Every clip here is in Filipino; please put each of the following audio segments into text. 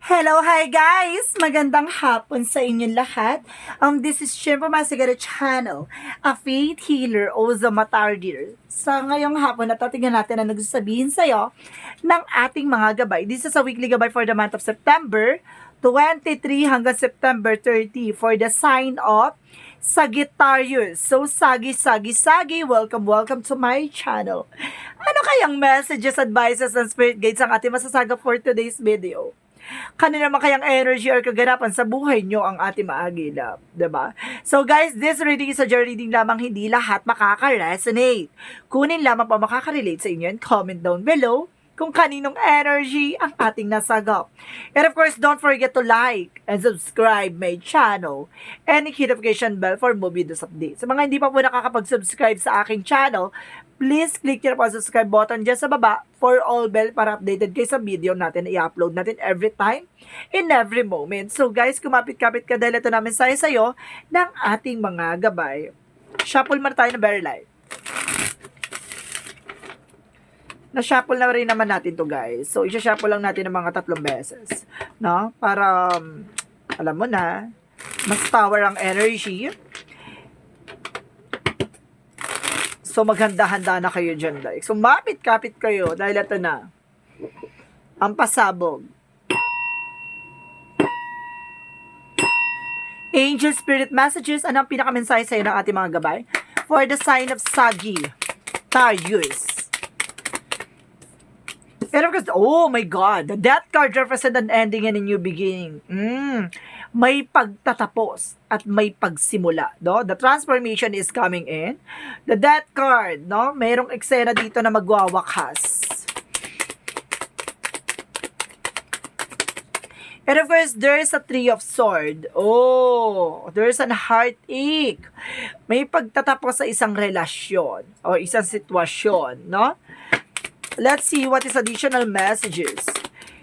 Hello, hi guys! Magandang hapon sa inyong lahat. This is Shimpo Masigara Channel, a faith healer o the matardir. Sa ngayong hapon, tingnan natin ang nagsasabihin sa'yo ng ating mga gabay. This is a weekly gabay for the month of September 23 hanggang September 30 for the sign of Sagittarius. So, sagi, welcome to my channel. Ano kayang messages, advices, and spirit guides ang ating masasaga for today's video? Kanina naman kayang energy or kaganapan sa buhay nyo ang ating maagila, diba? So guys, this reading is a journey reading lamang, hindi lahat makaka-resonate. Kunin lamang pa makaka-relate sa inyo and comment down below kung kaninong energy ang ating nasagap. And of course, don't forget to like and subscribe my channel and hit notification bell for more videos updates. Sa mga hindi pa po nakakapag-subscribe sa aking channel, please click nyo na po ang subscribe button dyan sa baba for all bell para updated kayo sa video natin na i-upload natin every time in every moment. So guys, kumapit-kapit ka dahil ito namin sa'yo ng ating mga gabay. Shuffle muna tayo na very light. Na-shuffle na rin naman natin to guys. So, isa-shuffle lang natin ng mga 3 beses. No? Para, alam mo na, mas power ang energy. So, maghanda-handa na kayo dyan guys. So, mapit-kapit kayo dahil ito na. Ang pasabog. Angel Spirit Messages. Ano ang pinakamensahe sa'yo ng ating mga gabay? For the sign of Sagittarius. And of course, oh my God, the Death card represents an ending and a new beginning. May pagtatapos at may pagsimula, no? The transformation is coming in. The Death card, no? Mayroong eksena dito na magwawakas. And of course, there is a Three of Swords. Oh, there is an heartache. May pagtatapos sa isang relasyon o isang sitwasyon, no? Let's see what is additional messages.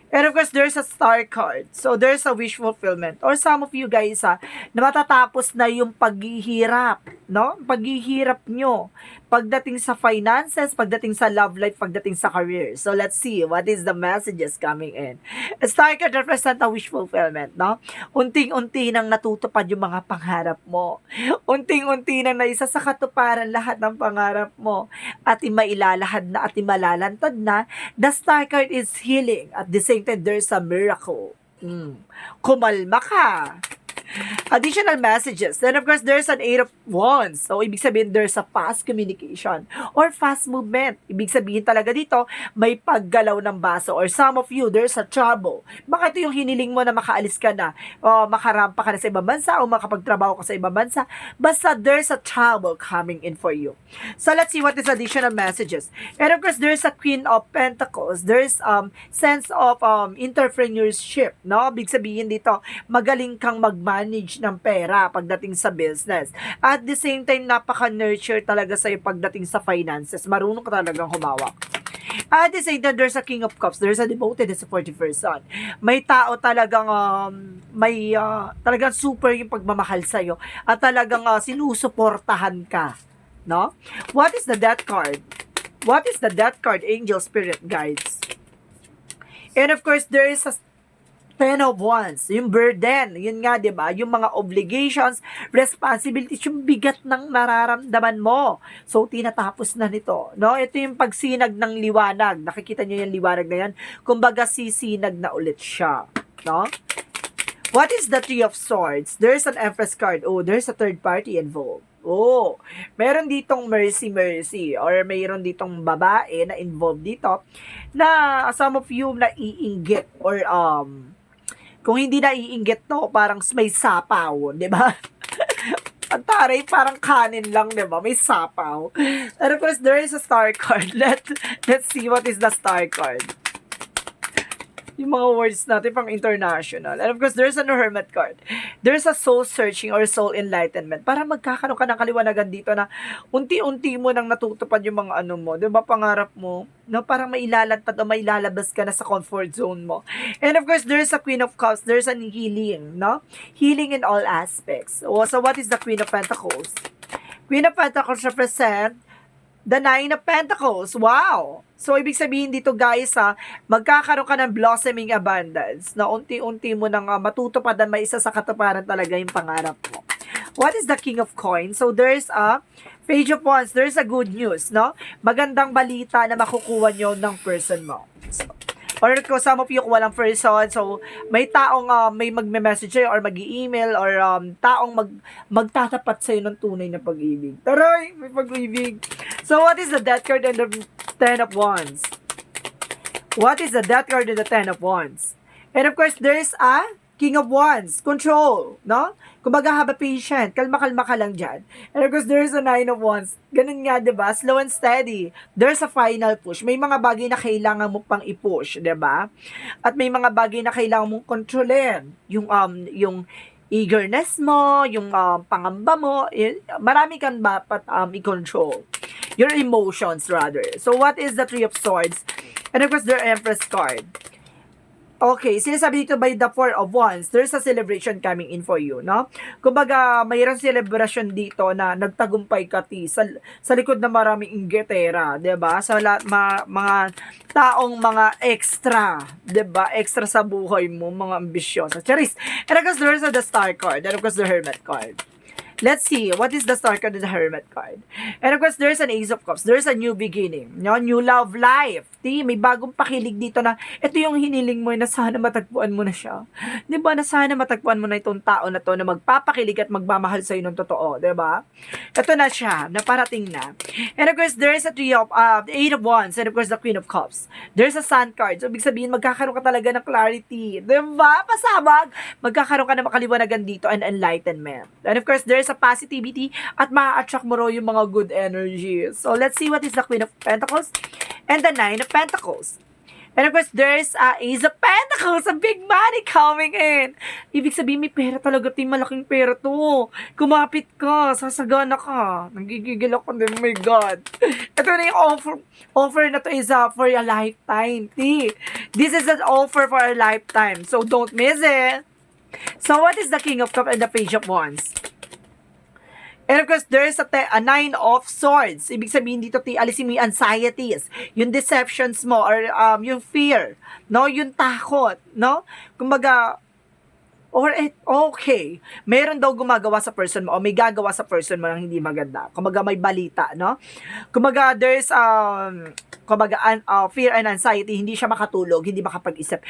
And of course, there's a star card. So, there's a wish fulfillment. Or some of you guys, na matatapos na yung paghihirap, no? Paghihirap nyo. Pagdating sa finances, pagdating sa love life, pagdating sa career. So, let's see what is the messages coming in. A star card represent a wish fulfillment, no? Unting-unti nang natutupad yung mga pangarap mo. Unting-unti nang naisa sa katuparan lahat ng pangarap mo. At mailalahad na at malalantad na. The star card is healing. At the same time, there's a miracle. Kumalma ka. Additional messages. Then, of course, there's an 8 of Wands. So, ibig sabihin, there's a fast communication or fast movement. Ibig sabihin talaga dito, may paggalaw ng baso. Or some of you, there's a trouble. Baka ito yung hiniling mo na makaalis ka na, o makarampa ka na sa ibang bansa, o makapagtrabaho ka sa ibang bansa. Basta, there's a trouble coming in for you. So, let's see what is additional messages. And, of course, there's a Queen of Pentacles. There's sense of entrepreneurship. No? Ibig sabihin dito, magaling kang magmanage ng pera pagdating sa business. At the same time, napaka-nurture talaga sa'yo pagdating sa finances. Marunong ka talagang humawak. At the same time, there's a King of Cups. There's a devoted and supportive person. May tao talagang talagang super yung pagmamahal sa'yo. At talagang sinusuportahan ka. No? What is the Death card? What is the Death card? Angel, Spirit, Guides. And of course, there is a 10 of Wands, yung burden, yun nga, di ba? Yung mga obligations, responsibilities, yung bigat ng nararamdaman mo. So, tinatapos na nito, no? Ito yung pagsinag ng liwanag. Nakikita nyo yung liwanag na yan? Kumbaga, sisinag na ulit siya, no? What is the Three of Swords? There's an Empress card. Oh, there's a third party involved. Oh, meron ditong mercy or mayroon ditong babae na involved dito na some of you na iinggit or kung hindi naiinggit to, parang may sapaw, di ba? Ang taray, parang kanin lang, di ba? May sapaw. And of course, there is a star card. Let's see what is the star card. Yung mga words natin pang international. And of course, there's a Hermit card. There's a soul searching or soul enlightenment. Para magkakaroon ka ng kaliwanagan dito na unti-unti mo nang natutupad yung mga ano mo. Diba, pangarap mo? No, parang mailalantad o mailalabas ka na sa comfort zone mo. And of course, there's a Queen of Cups. There's an healing, no? Healing in all aspects. So, what is the Queen of Pentacles? Queen of Pentacles represent the Nine of Pentacles. Wow! So, ibig sabihin dito guys, magkakaroon ka ng blossoming abundance na unti-unti mo nang matutupadan, may isa sa katuparan talaga yung pangarap mo. What is the King of Coins? So, there's a Page of Wands. There's a good news, no? Magandang balita na makukuha nyo ng person mo. So, or kung some of you kung walang person, so may taong may magme-message sa'yo or mag-email or taong magtatapat sa'yo ng tunay na pag-ibig. Taray! May pag-ibig. So, what is the Death card and the Ten of Wands? What is the Death card and the Ten of Wands? And of course, there's a King of Wands. Control, no? Kumbaga, have a patient. Kalma-kalma ka lang dyan. And of course, there's a Nine of Wands. Ganun nga, diba? Slow and steady. There's a final push. May mga bagay na kailangan mo pang i-push, diba? At may mga bagay na kailangan mong kontrolin. Yung eagerness mo, yung pangamba mo, marami kang dapat i-control. Your emotions, rather. So, what is the Three of Swords? And of course, the Empress card. Okay, sinasabi dito by the Four of Wands, there's a celebration coming in for you, no? Kumbaga, mayroong celebration dito na nagtagumpay ka sa likod ng maraming inggitera, 'di ba? Sa mga taong mga extra, 'di ba? Extra sa buhay mo, mga ambisyosa. Charis. And of course, there's the Star card, and of course, the Hermit card. Let's see, what is the Star card and the Hermit card? And of course, there's an Ace of Cups. There's a new beginning. No? New love life. May bagong pakilig dito na ito yung hiniling mo na sana matagpuan mo na siya. Diba? Na sana matagpuan mo na itong tao na to na magpapakilig at magmamahal sa'yo ng totoo. Diba? Ito na siya. Naparating na. And of course, there's a the Eight of Wands. And of course, the Queen of Cups. There's a Sun card. So, ibig sabihin, magkakaroon ka talaga ng clarity. Diba? Pasabag. Magkakaroon ka ng makaliwanagan dito and enlightenment. And of course, there's sa positivity at ma-attract mo raw yung mga good energies. So, let's see what is the Queen of Pentacles and the Nine of Pentacles. And of course, there's Ace of Pentacles, a big money coming in. Ibig sabihin, may pera talaga, malaking pera to. Kumapit ka, sasagana ka. Nagigigil ako, oh my God. Ito na yung offer na to is for a lifetime. This is an offer for a lifetime. So, don't miss it. So, what is the King of Cups and the Page of Wands? And of course, there's a Nine of Swords. Ibig sabihin dito, alisin mo yung anxieties, yung deceptions mo, or yung fear, no? Yung takot, no? Kumbaga, okay, meron daw gumagawa sa person mo, o may gagawa sa person mo ng hindi maganda. Kumbaga, may balita, no? Kumbaga, there's, fear and anxiety, hindi siya makatulog, hindi makapag-isip.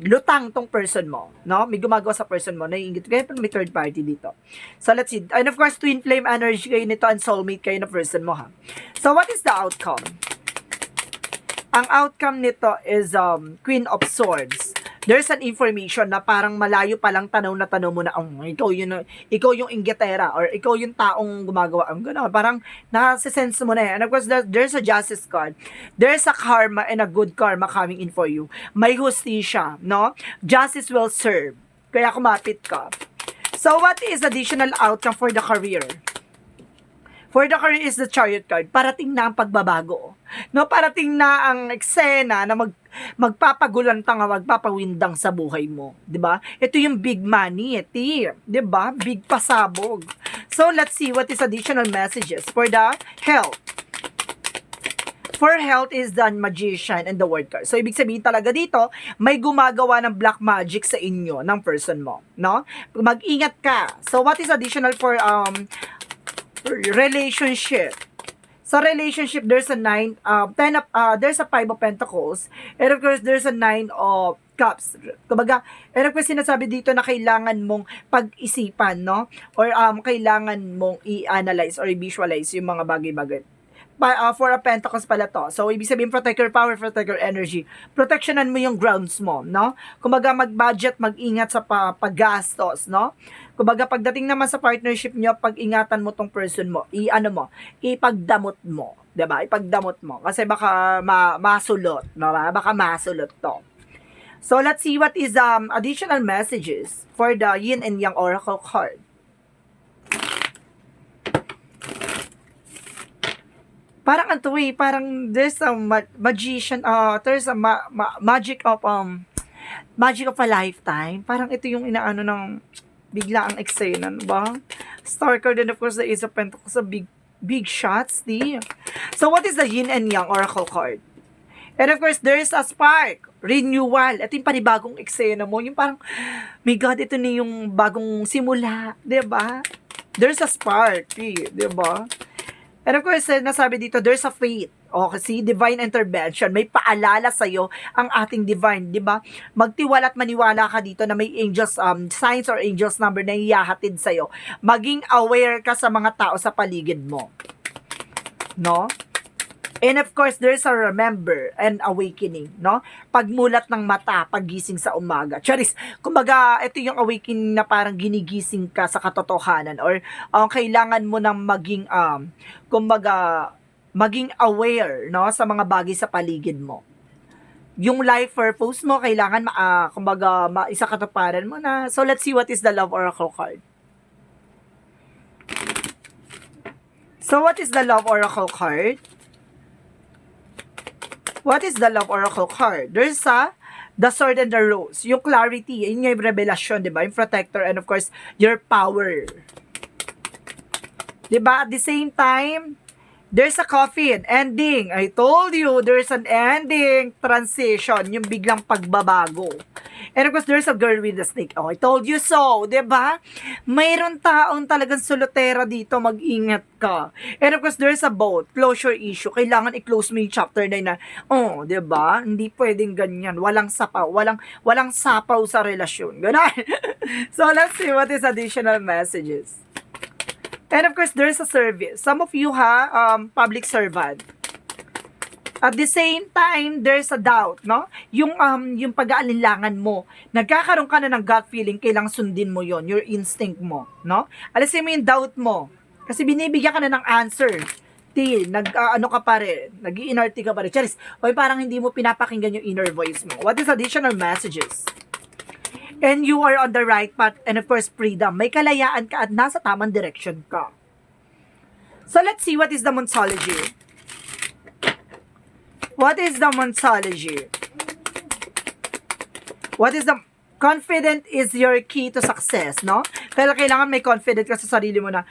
Lutang tong person mo, no? May gumagawa sa person mo, naiingit. Kaya may third party dito. So, let's see. And of course, twin flame energy kayo nito and soulmate kayo na person mo, ha? So, what is the outcome? Ang outcome nito is Queen of Swords. There's an information na parang malayo pa lang tanaw mo na ikaw yung inggitera or ikaw yung taong gumagawa ang gano'n. Parang nasa-sense mo na yan. And of course, there's a Justice card. There's a karma and a good karma coming in for you. May hustisya, no? Justice will serve. Kaya kumapit ka. So, what is additional outcome for the career? For the career is the Chariot card. Parating na ang pagbabago. No, parating na ang eksena na magpapagulantang, magpapawindang sa buhay mo, 'di ba? Ito yung big money, 'di ba? Big pasabog. So, let's see what is additional messages for the health. For health is the Magician and the World card. So, ibig sabihin talaga dito, may gumagawa ng black magic sa inyo, ng person mo, no? Mag-ingat ka. So, what is additional for relationship? Sa relationship, there's a there's a Five of Pentacles, and of course, there's a Nine of Cups. Kumbaga, and of course, sinasabi dito na kailangan mong pag-isipan, no? Or kailangan mong i-analyze or i-visualize yung mga bagay-bagay. Four of Pentacles pala to. So, ibig sabihin, protect your power, protect your energy. Protectionan mo yung grounds mo, no? Kumbaga, mag-budget, mag-ingat sa paggastos, no? Kumbaga, pagdating naman sa partnership nyo, pag-ingatan mo tong person mo, ipagdamot mo, diba? Ipagdamot mo. Kasi baka masulot, diba? Baka masulot to. So, let's see what is additional messages for the Yin and Yang Oracle card. Parang parang there's a magician, there's a magic of a lifetime. Parang ito yung inaano ng bigla ang eksena, ba? Star card and of course the Ace of Pentacles, a big shots, So what is the Yin and Yang Oracle card? And of course, there's a spark, renewal. Ito yung panibagong eksena mo. Yung parang, my God, ito na yung bagong simula. Diba? There's a spark. Diba? And of course, nasabi dito, there's a faith. O, kasi divine intervention. May paalala sa'yo ang ating divine. Diba? Magtiwala at maniwala ka dito na may angels, signs or angels number na iyahatid sa'yo. Maging aware ka sa mga tao sa paligid mo. No? And of course, there's a remember and awakening, no? Pagmulat ng mata, paggising sa umaga. Charis, kumbaga, ito yung awakening na parang ginigising ka sa katotohanan or kailangan mo nang maging, kumbaga, maging aware, no? Sa mga bagay sa paligid mo. Yung life purpose mo, kailangan, kumbaga, isa katuparan mo na. So, let's see what is the Love Oracle card. So, what is the Love Oracle card? What is the Love Oracle card? There's the Sword and the Rose. Yung clarity, yun yung revelasyon, di ba? Yung protector and of course, your power. Di ba? At the same time, there's a coffin, ending. I told you, there's an ending, transition, yung biglang pagbabago. And of course, there's a girl with a snake. Oh, I told you so, diba? Mayroon taong talagang solotera dito, mag-ingat ka. And of course, there's a boat, closure issue. Kailangan i-close mo yung chapter 9 na, oh, diba? Hindi pwedeng ganyan. Walang sapaw, walang sapaw sa relasyon. Ganun. So, let's see what is additional messages. And of course, there's a service. Some of you public servant. At the same time, there's a doubt, no? Yung pag-aalinlangan mo. Nagkakaroon ka na ng gut feeling, kailang sundin mo yon, your instinct mo, no? Alisin mo yung doubt mo. Kasi binibigyan ka na ng answer. Ano ka pa rin, nag-i-inerte ka pa rin. Charis, oy, parang hindi mo pinapakinggan yung inner voice mo. What is additional messages? And you are on the right path, and of course, freedom. May kalayaan ka at nasa tamang direction ka. So, let's see what is the Monsology. What is the Monsology? What is the... Confident is your key to success, no? Kaya kailangan may confident ka sa sarili mo na,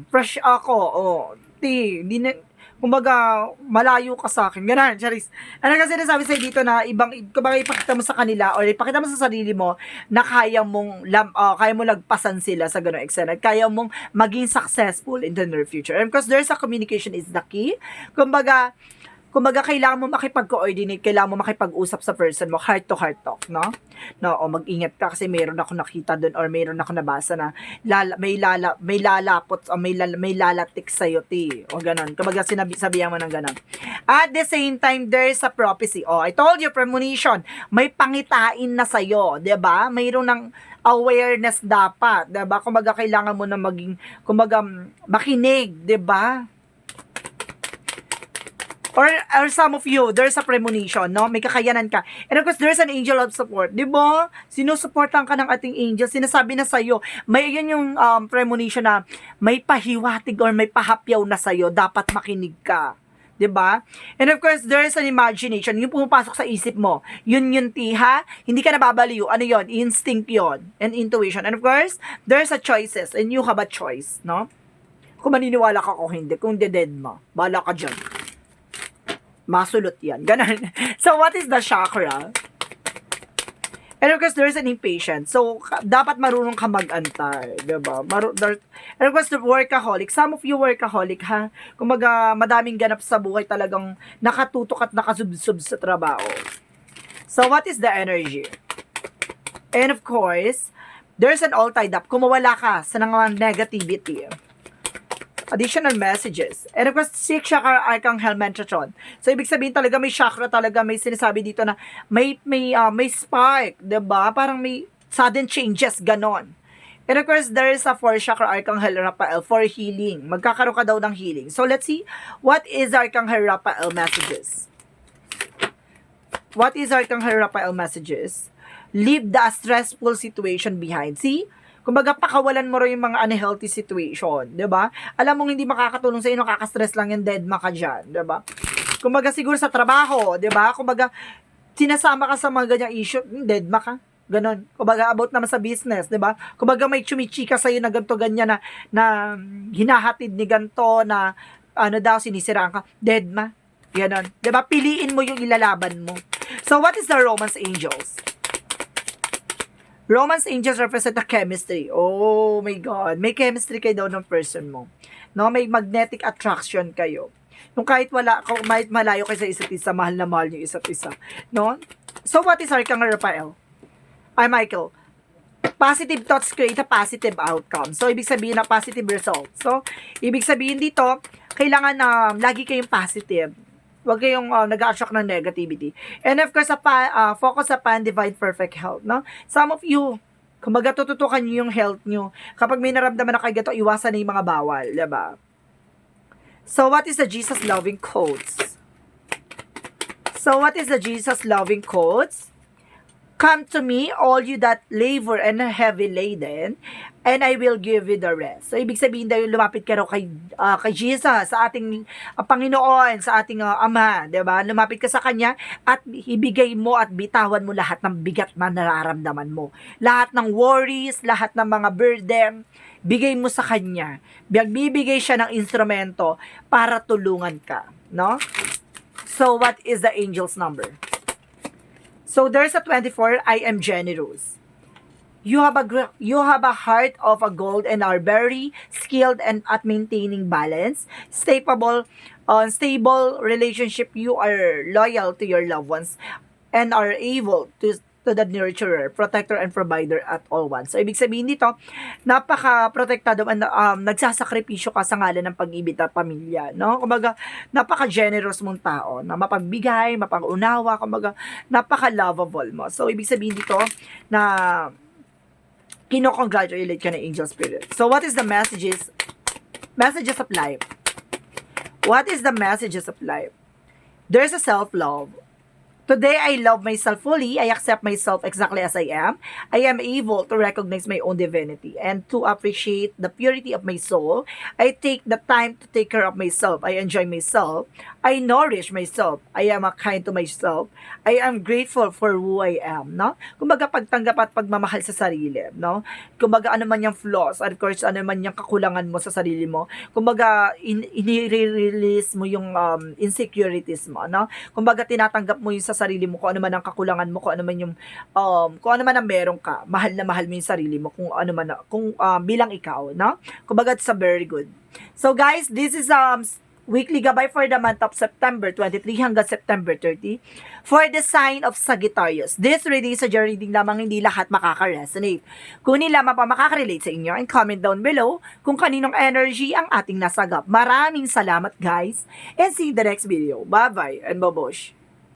fresh ako, hindi na... Kumbaga, malayo ka sa akin. Ganun, Charis. Ano kasi nasabi sa'yo dito na kumbaga ipakita mo sa kanila or ipakita mo sa sarili mo na kaya mong lagpasan sila sa ganun eksena. Kaya mong maging successful in the near future. And because there's a communication is the key. Kumbaga, kailangan mo makipag-coordinate, kailangan mo makipag-usap sa person mo, heart-to-heart talk, no? No, o mag-ingat ka kasi mayroon ako nakita doon or mayroon ako nabasa na may lalapot o may lalatik sa'yo, o ganun. Kumbaga, sabihan mo ng ganun. At the same time, there's a prophecy. Oh, I told you, premonition, may pangitain na sa'yo, diba? Mayroon ng awareness dapat, diba? Kumbaga, kailangan mo na makinig, diba? Or some of you, there's a premonition, no? May kakayanan ka. And of course, there's an angel of support. Diba? Sinusuportan ka ng ating angel. Sinasabi na sa'yo, may yun yung premonition na may pahiwatig or may pahapyaw na sa'yo. Dapat makinig ka. Diba? And of course, there's an imagination. Yung pumapasok sa isip mo. Yun, ha? Hindi ka nababaliw. Ano yon? Instinct yon. And intuition. And of course, there's a choices. And you have a choice, no? Kung maniniwala ka o hindi. Kung dead mo. Bahala ka dyan. Masulot yan. Ganun. So, what is the chakra? And of course, there's an impatient. So, dapat marunong ka mag-antay. Diba? And of course, the workaholic. Some of you workaholic, ha? Kumaga, madaming ganap sa buhay talagang nakatutok at nakasubsub sa trabaho. So, what is the energy? And of course, there's an all tied up. Kung mawala ka sa mga negativity. Additional messages. And of course, 6 chakra Archangel Metatron. So, ibig sabihin talaga may chakra talaga, may sinasabi dito na may spark, diba? Parang may sudden changes, ganon. And of course, there is a 4 chakra Archangel Raphael for healing. Magkakaroon ka daw ng healing. So, let's see, what is Archangel Raphael messages? What is Archangel Raphael messages? Leave the stressful situation behind. See? Kumbaga, pakawalan mo rin yung mga unhealthy situation, diba? Alam mong hindi makakatulong sa inyo, nakaka-stress lang yung dead ma ka dyan, diba? Kumbaga, siguro sa trabaho, diba? Kumbaga, sinasama ka sa mga ganyang issue, dead ma ka. Ganon. Kumbaga, about naman sa business, diba? Kumbaga, may chumichika sa'yo na ganito, ganyan na hinahatid ni ganito, na ano daw, sinisiraan ka, dead ma. Ganon. Diba? Piliin mo yung ilalaban mo. So, what is the romance angels? Romance angels represent the chemistry. Oh my God. May chemistry kayo daw ng person mo. No? May magnetic attraction kayo. Yung kahit malayo kayo sa isa't isa, mahal na mahal yung isa't isa. No? So, what is Archangel Raphael? Michael. Positive thoughts create a positive outcome. So, ibig sabihin na positive result. So, ibig sabihin dito, kailangan na lagi kayong positive. Huwag kayong nag-attract ng negativity. And of course, focus upon divine perfect health. No? Some of you, kumbaga tututukan nyo yung health nyo. Kapag may naramdaman na kayo gato, iwasan na yung mga bawal. Diba? So, what is the Jesus loving quotes? So, what is the Jesus loving quotes? Come to me, all you that labor and are heavy laden, and I will give you the rest. So, ibig sabihin daw, lumapit ka raw kay Jesus, sa ating Panginoon, sa ating Ama, diba? Lumapit ka sa Kanya, at ibigay mo at bitawan mo lahat ng bigat na nararamdaman mo. Lahat ng worries, lahat ng mga burden, bigay mo sa Kanya. Bibigay siya ng instrumento para tulungan ka, no? So, what is the angel's number? So there's a 24, I am generous. You have a heart of a gold and are very skilled and at maintaining balance. Stable relationship, you are loyal to your loved ones and are able to the nurturer, protector, and provider at all once. So, ibig sabihin dito, napaka-protektado and nagsasakripisyo ka sa ngalan ng pag-ibig at pamilya, no? Kumbaga, napaka-generous mong tao, na mapagbigay, mapag-unawa, kumbaga, napaka-lovable mo. So, ibig sabihin dito, na kino-congratulate ka ng angel spirit. So, what is the messages of life? What is the messages of life? There's a self-love. Today, I love myself fully. I accept myself exactly as I am. I am able to recognize my own divinity and to appreciate the purity of my soul. I take the time to take care of myself. I enjoy myself. I nourish myself. I am kind to myself. I am grateful for who I am, no? Kumbaga, pagtanggap at pagmamahal sa sarili, no? Kumbaga, ano man yung flaws, of course, ano man yung kakulangan mo sa sarili mo. Kumbaga, inire-release mo yung insecurities mo, no? Kumbaga, tinatanggap mo yung sa sarili mo, kung ano man ang kakulangan mo, kung ano man yung kung ano man ang meron ka, mahal na mahal mo yung sarili mo, kung ano man, bilang ikaw, no? Kumbaga, it's a very good. So guys, this is weekly gabay for the month of September 23 hanggang September 30 for the sign of Sagittarius. This reading is a reading lamang, hindi lahat makaka-resonate. Kung hindi lamang pa makaka-relate sa inyo, and comment down below kung kaninong energy ang ating nasagap. Maraming salamat guys, and see you in the next video. Bye-bye and babush!